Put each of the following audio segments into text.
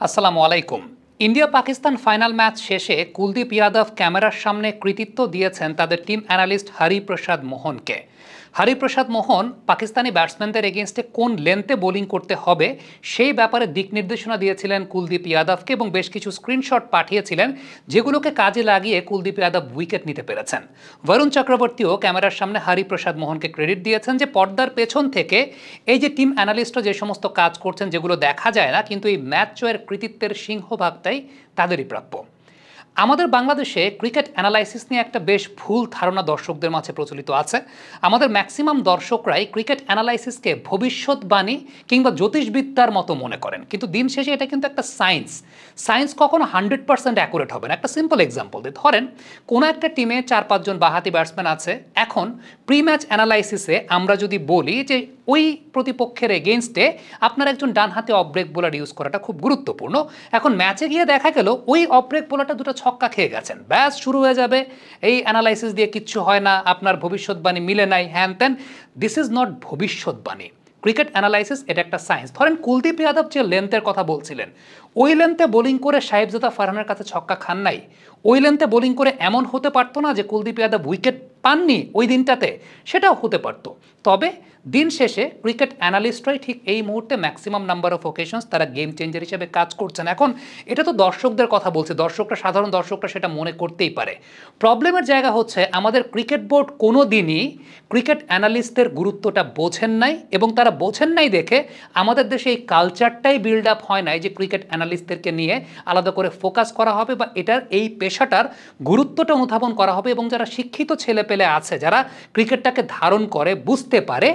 আসসালামু আলাইকুম। India Pakistan final match শেষে কুলদীপ যাদব ক্যামেরার সামনে কৃতিত্ব দিয়েছেন তাদের টিম অ্যানালিস্ট হরিপ্রসাদ মোহনকে। হরিপ্রসাদ মোহন পাকিস্তানি ব্যাটসম্যানদের এগেনস্টে কোন লেন্থে বোলিং করতে হবে সেই ব্যাপারে দিক নির্দেশনা দিয়েছিলেন কুলদীপ যাদবকে এবং বেশ কিছু স্ক্রিনশট পাঠিয়েছিলেন, যেগুলোকে কাজে লাগিয়ে কুলদীপ যাদব উইকেট নিতে পেরেছেন। বরুণ চক্রবর্তীও ক্যামেরার সামনে হরিপ্রসাদ মোহনকে ক্রেডিট দিয়েছেন যে পর্দার পেছন থেকে এই যে টিম অ্যানালিস্টরা যে সমস্ত কাজ করছেন যেগুলো দেখা যায় না, কিন্তু এই ম্যাচ জয়ের কৃতিত্বের সিংহভাগটাই তাদেরই প্রাপ্য। আমাদের বাংলাদেশে ক্রিকেট অ্যানালাইসিস নিয়ে একটা বেশ ভুল ধারণা দর্শকদের মাঝে প্রচলিত আছে। আমাদের ম্যাক্সিমাম দর্শকরাই ক্রিকেট অ্যানালাইসিসকে ভবিষ্যৎবাণী কিংবা জ্যোতিষবিদ্যার মতো মনে করেন, কিন্তু দিন শেষে এটা কিন্তু একটা সায়েন্স কখনো 100% অ্যাকুরেট হবে না। একটা সিম্পল এক্সাম্পল দিই, ধরেন কোনো একটা টিমে 4-5 জন বাঁহাতি ব্যাটসম্যান আছে। এখন প্রি ম্যাচ অ্যানালাইসিসে আমরা যদি বলি যে ওই প্রতিপক্ষের এগেনস্টে আপনার একজন ডানহাতে অফ ব্রেক বোলার ইউজ করাটা খুব গুরুত্বপূর্ণ। এখন ম্যাচে গিয়ে দেখা গেল ওই অফ ব্রেক বোলারটা দুটো ছক্কা খেয়ে গেছেন, ব্যাস শুরু হয়ে যাবে এই অ্যানালাইসিস দিয়ে কিচ্ছু হয় না, আপনার ভবিষ্যৎবাণী মিলে নাই, হ্যান ত্যান। দিস ইজ নট ভবিষ্যৎবাণী। ক্রিকেট অ্যানালাইসিস এটা একটা সায়েন্স। ধরেন কুলদীপ যাদব যে লেন্থের কথা বলছিলেন, ওই লেন্থে বোলিং করে সাহেবজাদা ফারহানের কাছে ছক্কা খান নাই। ওই লেন্থে বোলিং করে এমন হতে পারতো না যে কুলদীপ যাদব উইকেট পাননি ওই দিনটাতে, সেটাও হতে পারতো। তবে দিন শেষে ক্রিকেট অ্যানালিস্টরাই ঠিক এই মুহূর্তে ম্যাক্সিমাম নাম্বার অফ ওকেশনস তারা গেম চেঞ্জার হিসেবে কাজ করছেন। এখন এটা তো দর্শকদের কথা বলছে, সাধারণ দর্শকরা সেটা মনে করতেই পারে। প্রবলেমের জায়গা হচ্ছে আমাদের ক্রিকেট বোর্ড কোনো দিনই ক্রিকেট অ্যানালিস্টদের গুরুত্বটা বোঝেন নাই, এবং তারা বোঝেন নাই দেখে আমাদের দেশে এই কালচারটাই বিল্ড আপ হয় নাই যে ক্রিকেট অ্যানালিস্টদেরকে নিয়ে আলাদা করে ফোকাস করা হবে বা এটার এই পেশাটার গুরুত্বটা অনুধাবন করা হবে। এবং যারা শিক্ষিত ছেলেপেলে আছে, যারা ক্রিকেটটাকে ধারণ করে বুঝতে পারে,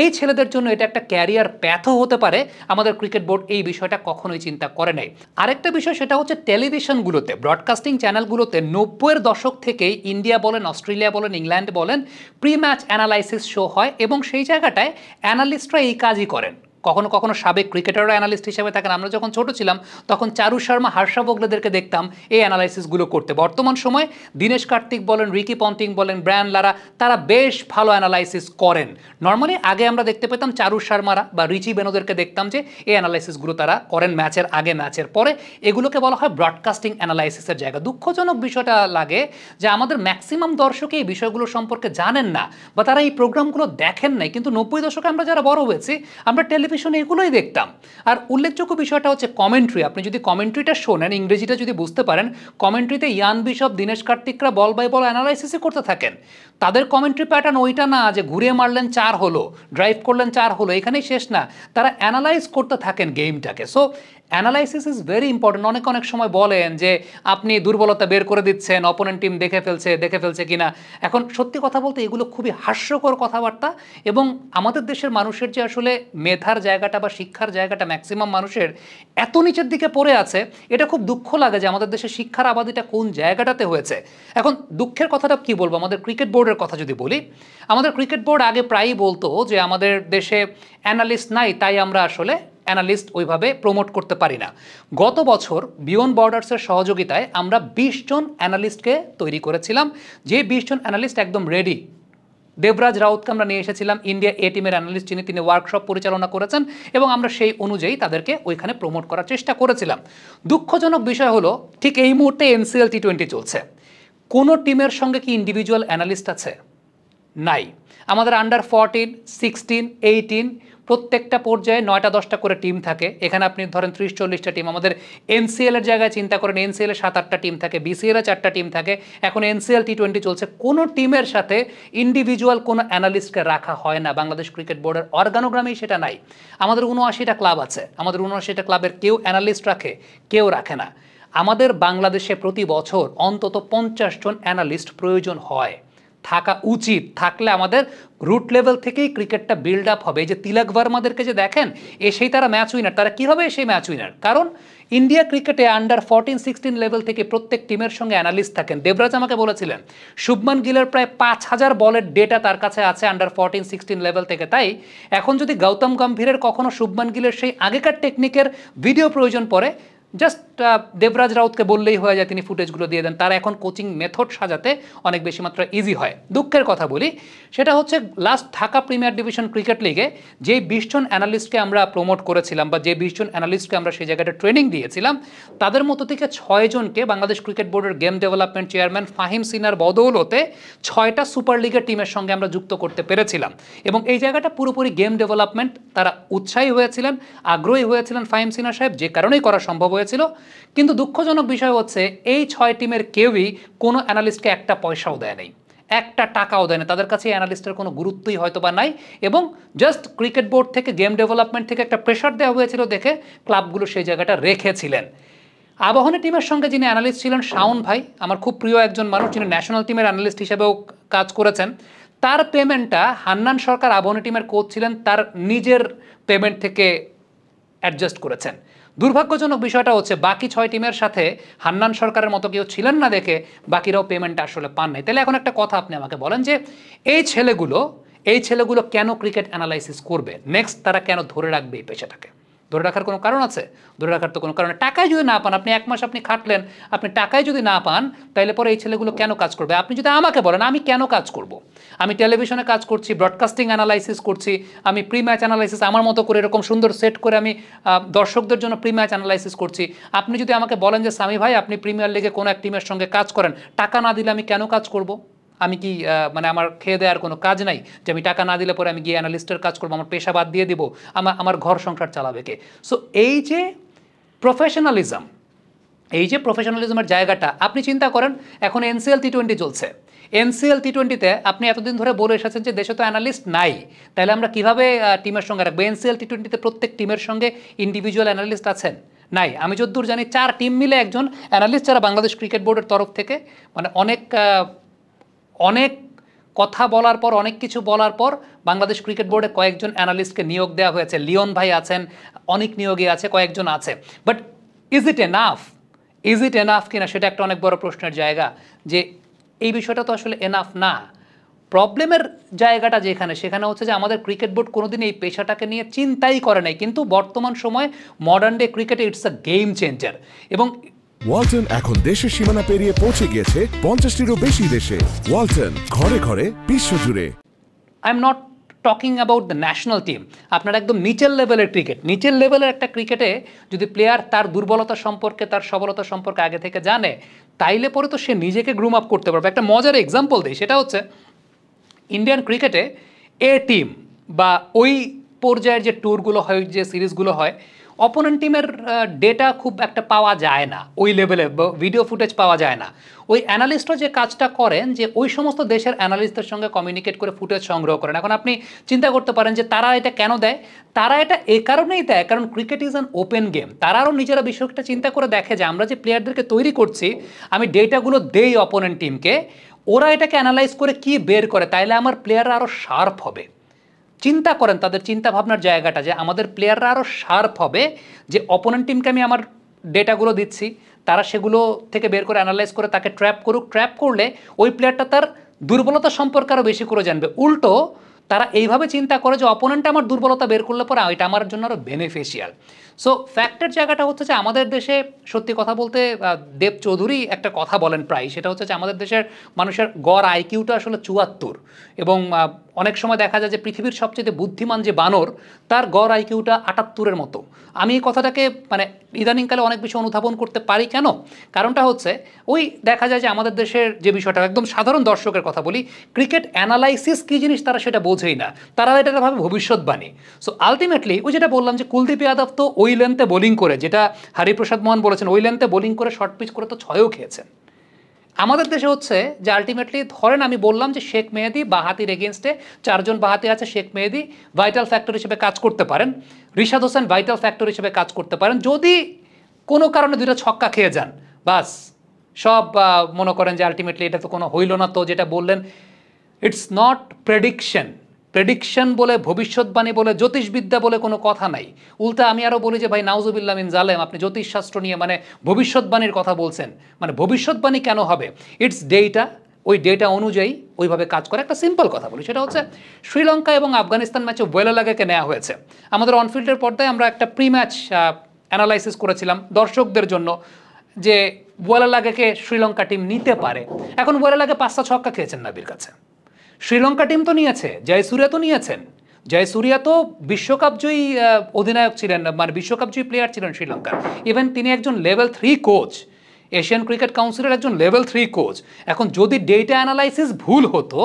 এই ছেলেদের জন্য এটা একটা ক্যারিয়ার প্যাথও হতে পারে, আমাদের ক্রিকেট বোর্ড এই বিষয়টা কখনোই চিন্তা করে নাই। আরেকটা বিষয় সেটা হচ্ছে টেলিভিশনগুলোতে, ব্রডকাস্টিং চ্যানেলগুলোতে 90-এর দশক থেকেই ইন্ডিয়া বলেন, অস্ট্রেলিয়া বলেন, ইংল্যান্ড বলেন, প্রি ম্যাচ অ্যানালাইসিস শো হয় এবং সেই জায়গাটায় অ্যানালিস্টরা এই কাজই করেন। কখনো কখনো সাবেক ক্রিকেটাররা অ্যানালিস্ট হিসেবে থাকেন। আমরা যখন ছোট ছিলাম তখন চারু শর্মা, হর্ষা ভোগলেদেরকে দেখতাম এই অ্যানালাইসিসগুলো করতে। বর্তমান সময়ে দীনেশ কার্তিক বলেন, রিকি পন্টিং বলেন, ব্রায়ান লারা, তারা বেশ ভালো অ্যানালাইসিস করেন। নর্মালি আগে আমরা দেখতে পেতাম চারু শর্মারা বা রিচি বেনোদেরকে দেখতাম যে এই অ্যানালাইসিসগুলো তারা করেন ম্যাচের আগে, ম্যাচের পরে। এগুলোকে বলা হয় ব্রডকাস্টিং অ্যানালাইসিসের জায়গা। দুঃখজনক বিষয়টা লাগে যে আমাদের ম্যাক্সিমাম দর্শকই এই বিষয়গুলো সম্পর্কে জানেন না বা তারা এই প্রোগ্রামগুলো দেখেন নাই। কিন্তু 90 দশকে আমরা যারা বড় হয়েছি, আমরা টেলিভিশনে এগুলোই দেখতাম। আর উল্লেখযোগ্য বিষয়টা হচ্ছে কমেন্ট্রি। আপনি যদি কমেন্ট্রিটা শোনেন, ইংরেজিটা যদি বুঝতে পারেন, কমেন্ট্রিতে ইয়ান বিশপ, দীনেশ কার্তিকরা বল বাই বল অ্যানালাইসিসই করতে থাকেন। তাদের কমেন্ট্রি প্যাটার্ন ওইটা না যে ঘুরিয়ে মারলেন 4 হলো, ড্রাইভ করলেন 4 হলো, এখানেই শেষ না, তারা অ্যানালাইজ করতে থাকেন গেমটাকে। So analysis is very important. অনেক সময় বলেন যে আপনি দুর্বলতা বের করে দিচ্ছেন, অপোনেন্ট টিম দেখে ফেলছে কিনা। এখন সত্যি কথা বলতে এগুলো খুবই হাস্যকর কথাবার্তা, এবং আমাদের দেশের মানুষের যে আসলে মেধার জায়গাটা বা শিক্ষার জায়গাটা ম্যাক্সিমাম মানুষের এত নিচের দিকে পড়ে আছে, এটা খুব দুঃখ লাগে যে আমাদের দেশের শিক্ষার আবাদিটা কোন জায়গাটাতে হয়েছে। এখন দুঃখের কথাটা কি বলবো, আমাদের ক্রিকেট বোর্ডের কথা যদি বলি, আমাদের ক্রিকেট বোর্ড আগে প্রায়ই বলতো যে আমাদের দেশে অ্যানালিস্ট নাই, তাই আমরা আসলে অ্যানালিস্ট ওইভাবে প্রমোট করতে পারি না। গত বছর বিয়ন্ড বর্ডার্সের সহযোগিতায় আমরা 20 জন অ্যানালিস্টকে তৈরি করেছিলাম, যে 20 জন অ্যানালিস্ট একদম রেডি। দেবরাজ রাউতকে আমরা নিয়ে এসেছিলাম, ইন্ডিয়া এ টিমের অ্যানালিস্ট, তিনি ওয়ার্কশপ পরিচালনা করেছেন এবং আমরা সেই অনুযায়ী তাদেরকে ওইখানে প্রমোট করার চেষ্টা করেছিলাম। দুঃখজনক বিষয় হলো ঠিক এই মুহূর্তে NCL T20 চলছে, কোনো টিমের সঙ্গে কি ইন্ডিভিজুয়াল অ্যানালিস্ট আছে? নাই। আমাদের আন্ডার 14, 16, 18 প্রত্যেকটা পর্যায়ে 9টা-10টা করে টিম থাকে। এখানে আপনি ধরেন 30-40টা টিম। আমাদের NCL এর জায়গায় চিন্তা করেন, NCL এ 7-8টা টিম থাকে, BCL এ 4টা টিম থাকে, এখন NCL T20 চলছে। কোনো টিমের সাথে ইন্ডিভিজুয়াল কোনো অ্যানালিস্টকে রাখা হয় না। বাংলাদেশ ক্রিকেট বোর্ডের অর্গানোগ্রামেই সেটা নাই। আমাদের 79টা ক্লাব আছে, আমাদের 79টা ক্লাবের কেউ অ্যানালিস্ট রাখে, কেউ রাখে না। আমাদের বাংলাদেশে প্রতি বছর অন্তত 50 জন অ্যানালিস্ট প্রয়োজন হয়, থাকা উচিত। থাকলে আমাদের রুট লেভেল থেকেই ক্রিকেটটা বিল্ড আপ হবে। এই যে তিলক ভার্মাদেরকে যে দেখেন, এসেই তারা ম্যাচ উইনার। তারা কীভাবে সেই ম্যাচ উইনার? কারণ ইন্ডিয়া ক্রিকেটে আন্ডার 14-16 লেভেল থেকে প্রত্যেক টিমের সঙ্গে অ্যানালিস্ট থাকেন। দেবরাজ আমাকে বলেছিলেন শুভমান গিলের প্রায় 5000 বলের ডেটা তার কাছে আছে আন্ডার 14-16 লেভেল থেকে। তাই এখন যদি গৌতম গম্ভীরের কখনো শুভমান গিলের সেই আগেকার টেকনিকের ভিডিও প্রয়োজন পড়ে, জাস্ট দেবরাজ রাউতকে বললেই হয়ে যায়, তিনি ফুটেজগুলো দিয়ে দেন। তারা এখন কোচিং মেথড সাজাতে অনেক বেশি মাত্রা ইজি হয়। দুঃখের কথা বলি, সেটা হচ্ছে last Dhaka premier division cricket লিগে যেই 20 জন অ্যানালিস্টকে আমরা প্রমোট করেছিলাম বা যে 20 জন অ্যানালিস্টকে আমরা সেই জায়গাটা ট্রেনিং দিয়েছিলাম, তাদের মতো থেকে 6 জনকে বাংলাদেশ ক্রিকেট বোর্ডের গেম ডেভেলপমেন্ট চেয়ারম্যান ফাহিম সিনার বদৌলতে 6টা সুপার লিগের টিমের সঙ্গে আমরা যুক্ত করতে পেরেছিলাম। এবং এই জায়গাটা পুরোপুরি গেম ডেভেলপমেন্ট, তারা উৎসাহী হয়েছিলেন, আগ্রহী হয়েছিলেন ফাহিম সিনা সাহেব, যে কারণেই করা সম্ভব হয়েছিল। কিন্তু দুঃখজনক বিষয় হচ্ছে এই 6 টিমের কেউই কোনো অ্যানালিস্টকে একটা পয়সাও দেয় নাই, একটা টাকাও দেয় না। তাদের কাছে অ্যানালিস্টের কোনো গুরুত্বই হয়তো বা নাই, এবং জাস্ট ক্রিকেট বোর্ড থেকে গেম ডেভেলপমেন্ট থেকে একটা প্রেশার দেওয়া হয়েছিল দেখে ক্লাবগুলো সেই জায়গাটা রেখেছিলেন। আবাহনী টিমের সঙ্গে যিনি অ্যানালিস্ট ছিলেন শাওন ভাই, আমার খুব প্রিয় একজন মানুষ, যিনি ন্যাশনাল টিমের অ্যানালিস্ট হিসেবেও কাজ করেছেন, তার পেমেন্টটা হান্নান সরকার আবাহনী টিমের কোচ ছিলেন, তার নিজের পেমেন্ট থেকে অ্যাডজাস্ট করেছেন। দুর্ভাগ্যজনক বিষয়টা হচ্ছে বাকি 6 টিমের সাথে হান্নান সরকারের মতো কেউ ছিলেন না দেখে বাকিরাও পেমেন্টটা আসলে পান নাই। তাহলে এখন একটা কথা আপনি আমাকে বলেন যে এই ছেলেগুলো কেন ক্রিকেট অ্যানালাইসিস করবে? নেক্সট তারা কেন ধরে রাখবে এই পেশাটাকে? ধরে রাখার কোনো কারণ আছে? ধরে রাখার তো কোনো কারণ নেই। টাকায় যদি না পান, আপনি 1 মাস আপনি খাটলেন, আপনি টাকায় যদি না পান, তাহলে পরে এই ছেলেগুলো কেন কাজ করবে? আপনি যদি আমাকে বলেন আমি কেন কাজ করব, আমি টেলিভিশনে কাজ করছি, ব্রডকাস্টিং অ্যানালাইসিস করছি, আমি প্রি ম্যাচ অ্যানালাইসিস আমার মতো করে এরকম সুন্দর সেট করে আমি দর্শকদের জন্য প্রি ম্যাচ অ্যানালাইসিস করছি। আপনি যদি আমাকে বলেন যে সামি ভাই আপনি প্রিমিয়ার লিগে কোনো এক টিমের সঙ্গে কাজ করেন, টাকা না দিলে আমি কেন কাজ করব? আমি কি মানে আমার খেয়ে দেওয়ার কোনো কাজ নাই যে আমি টাকা না দিলে পরে আমি গিয়ে অ্যানালিস্টের কাজ করবো, আমার পেশা বাদ দিয়ে দিব, আমার ঘর সংসার চালাবে কে? সো এই যে প্রফেশনালিজমের জায়গাটা আপনি চিন্তা করেন, এখন এনসিএল টি20 চলছে। এনসিএল টি20তে আপনি এতদিন ধরে বলে এসেছেন যে দেশে তো অ্যানালিস্ট নাই, তাহলে আমরা কিভাবে টিমের সঙ্গে রাখবো? এনসিএল টি20তে প্রত্যেক টিমের সঙ্গে ইন্ডিভিজুয়াল অ্যানালিস্ট আছেন? নাই। আমি যতদূর জানি 4 টিম মিলে একজন অ্যানালিস্ট, যারা বাংলাদেশ ক্রিকেট বোর্ডের তরফ থেকে মানে অনেক কথা বলার পর, অনেক কিছু বলার পর বাংলাদেশ ক্রিকেট বোর্ডে কয়েকজন অ্যানালিস্টকে নিয়োগ দেওয়া হয়েছে। লিওন ভাই আছেন, অনেক নিয়োগী আছে, কয়েকজন আছে। বাট ইজ ইট এনাফ কিনা সেটা একটা অনেক বড় প্রশ্নের জায়গা, যে এই বিষয়টা তো আসলে এনাফ না। প্রবলেমের জায়গাটা সেখানে হচ্ছে যে আমাদের ক্রিকেট বোর্ড কোনোদিন এই পেশাটাকে নিয়ে চিন্তাই করে নাই, কিন্তু বর্তমান সময়ে মডার্ন ডে ক্রিকেটে ইটস আ গেম চেঞ্জার। এবং ওয়ালটন এখন দেশের সীমানা পেরিয়ে পৌঁছে গিয়েছে 50টিরও বেশি দেশে। ওয়ালটন, ঘরে ঘরে বিশ্বজুড়ে। I am not talking about the national team. আপনার একদম নিচের লেভেলের ক্রিকেট, নিচের লেভেলের একটা ক্রিকেটে যদি প্লেয়ার তার দুর্বলতা সম্পর্কে, তার সবলতা সম্পর্কে আগে থেকে জানে, তাইলে পরে তো সে নিজেকে গ্রুম আপ করতে পারবে। একটা মজার এক্সাম্পল দিই, সেটা হচ্ছে ইন্ডিয়ান ক্রিকেটে এ টিম বা ওই পর্যায়ের যে ট্যুরগুলো হয়, যে সিরিজগুলো হয়, অপোনেন্ট টিমের ডেটা খুব একটা পাওয়া যায় না, ওই লেভেলে ভিডিও ফুটেজ পাওয়া যায় না। ওই অ্যানালিস্টরা যে কাজটা করেন, যে ওই সমস্ত দেশের অ্যানালিস্টদের সঙ্গে কমিউনিকেট করে ফুটেজ সংগ্রহ করেন। এখন আপনি চিন্তা করতে পারেন যে তারা এটা কেন দেয়? তারা এটা এ কারণেই দেয়, কারণ cricket is an open game. তারা আরও নিজেরা বিষয়টা চিন্তা করে দেখে যে আমরা যে প্লেয়ারদেরকে তৈরি করছি, আমি ডেটাগুলো দেই অপোনেন্ট টিমকে, ওরা এটাকে অ্যানালাইজ করে কি বের করে, তাইলে আমার প্লেয়াররা আরও শার্প হবে। চিন্তা করেন তাদের চিন্তা ভাবনার জায়গাটা, যে আমাদের প্লেয়াররা আরও শার্প হবে, যে অপোনেন্ট টিমকে আমি আমার ডেটাগুলো দিচ্ছি, তারা সেগুলো থেকে বের করে অ্যানালাইজ করে তাকে ট্র্যাপ করুক। ট্র্যাপ করলে ওই প্লেয়ারটা তার দুর্বলতা সম্পর্কে আরও বেশি করে জানবে। উল্টো তারা এইভাবে চিন্তা করে যে অপোনেন্ট আমার দুর্বলতা বের করলে পরে এটা আমার জন্য আরও বেনিফিশিয়াল। সো ফ্যাক্টের জায়গাটা হচ্ছে যে আমাদের দেশে সত্যি কথা বলতে দেব চৌধুরী একটা কথা বলেন প্রায়, সেটা হচ্ছে যে আমাদের দেশের মানুষের গড় আইকিউটা আসলে 74, এবং অনেক সময় দেখা যায় যে পৃথিবীর সবচেয়ে বুদ্ধিমান যে বানর, তার গড় আইকিউটা 78-এর মতো। আমি এই কথাটাকে মানে ইদানিংকালে অনেক বেশি অনুধাবন করতে পারি। কেন? কারণটা হচ্ছে ওই দেখা যায় যে আমাদের দেশের যে বিষয়টা, একদম সাধারণ দর্শকের কথা বলি, ক্রিকেট অ্যানালাইসিস কী জিনিস তারা সেটা বোঝেই না, তারা এটা ভাবে ভবিষ্যৎবাণী। সো আলটিমেটলি ওই যেটা বললাম যে কুলদীপ যাদব তো ওই লেন্থে বোলিং করে, যেটা হরিপ্রসাদ মোহন বলেছেন, ওই লেন্থে বোলিং করে শর্ট পিচ করে তো 6ও খেয়েছেন। আমাদের দেশে হচ্ছে যে আলটিমেটলি ধরেন আমি বললাম যে শেখ মেহেদী বাহাতির এগেনস্টে, 4 জন বাহাতি আছে, শেখ মেহেদী ভাইটাল ফ্যাক্টর হিসেবে কাজ করতে পারেন, রিশাদ হোসেন ভাইটাল ফ্যাক্টর হিসেবে কাজ করতে পারেন। যদি কোনো কারণে 2টা ছক্কা খেয়ে যান, বাস সব মনে করেন যে আলটিমেটলি এটা তো কোনো হইল না। তো যেটা বললেন, ইটস নট প্রেডিকশন বলে, ভবিষ্যৎবাণী বলে, জ্যোতিষবিদ্যা বলে কোনো কথা নাই। উল্টা আমি আরও বলি যে ভাই নাউজুবিল্লাহ মিন জালেম, আপনি জ্যোতিষশাস্ত্র নিয়ে মানে ভবিষ্যৎবাণীর কথা বলছেন, মানে ভবিষ্যৎবাণী কেন হবে? ইটস ডেটা, ওই ডেটা অনুযায়ী ওইভাবে কাজ করে। একটা সিম্পল কথা বলি, সেটা হচ্ছে শ্রীলঙ্কা এবং আফগানিস্তান ম্যাচে ওয়েলালাগাকে নেওয়া হয়েছে। আমাদের অনফিল্ডের পর্দায় আমরা একটা প্রি ম্যাচ অ্যানালাইসিস করেছিলাম দর্শকদের জন্য যে ওয়ালালাগাকে শ্রীলঙ্কা টিম নিতে পারে। এখন ওয়ালালাগা 5টা ছক্কা খেয়েছেন নাবির কাছে, শ্রীলঙ্কা টিম তো নিয়েছে, জয়সূর্যা তো নিয়েছেন, জয়সূর্যা তো বিশ্বকাপজয়ী অধিনায়ক ছিলেন, মানে বিশ্বকাপজয়ী প্লেয়ার ছিলেন শ্রীলঙ্কার। ইভেন তিনি একজন লেভেল 3 কোচ, এশিয়ান ক্রিকেট কাউন্সিলের একজন লেভেল 3 কোচ। এখন যদি ডেটা অ্যানালাইসিস ভুল হতো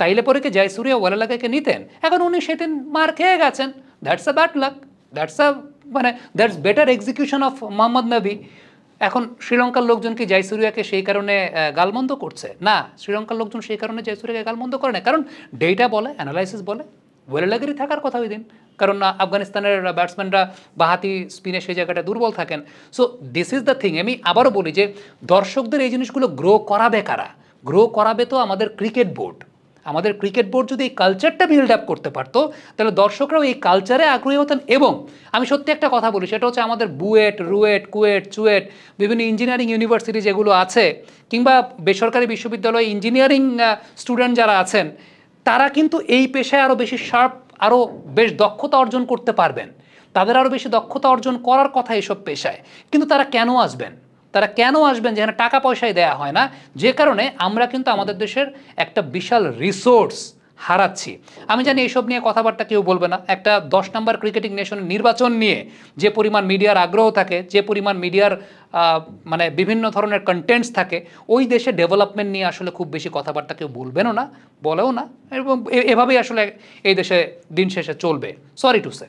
তাইলে পরে কি জয়সূর্যা ওয়ালালাগাকে নিতেন? এখন উনি সেদিন মার খেয়ে গেছেন, that's a bad luck, that's better execution of Mohammad নবী। এখন শ্রীলঙ্কার লোকজন কি জয়সূর্যাকে সেই কারণে গালমন্দ করছে? না, শ্রীলঙ্কার লোকজন সেই কারণে জয়সূর্যাকে গালমন্দ করে না, কারণ ডেটা বলে, অ্যানালাইসিস বলে ওয়ালালাগারই থাকার কথা ওই দিন, কারণ আফগানিস্তানের ব্যাটসম্যানরা বাহাতি স্পিনে সেই জায়গাটা দুর্বল থাকেন। So this is the thing. আমি আবারও বলি যে দর্শকদের এই জিনিসগুলো গ্রো করাবে কারা? গ্রো করাবে তো আমাদের ক্রিকেট বোর্ড। আমাদের ক্রিকেট বোর্ড যদি এই কালচারটা বিল্ড আপ করতে পারতো তাহলে দর্শকরাও এই কালচারে আগ্রহী হতেন। এবং আমি সত্যি একটা কথা বলি, সেটা হচ্ছে আমাদের বুয়েট, রুয়েট, কুয়েট, চুয়েট, বিভিন্ন ইঞ্জিনিয়ারিং ইউনিভার্সিটি যেগুলো আছে, কিংবা বেসরকারি বিশ্ববিদ্যালয়ে ইঞ্জিনিয়ারিং স্টুডেন্ট যারা আছেন, তারা কিন্তু এই পেশায় আরও বেশি শার্প, আরও বেশ দক্ষতা অর্জন করতে পারবেন। তাদের আরও বেশি দক্ষতা অর্জন করার কথা এইসব পেশায়। কিন্তু তারা কেন আসবেন? তারা কেন আসবেন? যেখানে টাকা পয়সায় দেয়া হয় না, যে কারণে আমরা কিন্তু আমাদের দেশের একটা বিশাল রিসোর্স হারাচ্ছি। আমি জানি এইসব নিয়ে কথাবার্তা কেউ বলবে না। একটা 10 নম্বর ক্রিকেটিং নেশনের নির্বাচন নিয়ে যে পরিমাণ মিডিয়ার আগ্রহ থাকে, যে পরিমাণ মিডিয়ার মানে বিভিন্ন ধরনের কন্টেন্টস থাকে, ওই দেশে ডেভেলপমেন্ট নিয়ে আসলে খুব বেশি কথাবার্তা কেউ বলবেনও না, বলেও না, এবং এভাবেই আসলে এই দেশে দিন শেষে চলবে, সরি টু সে।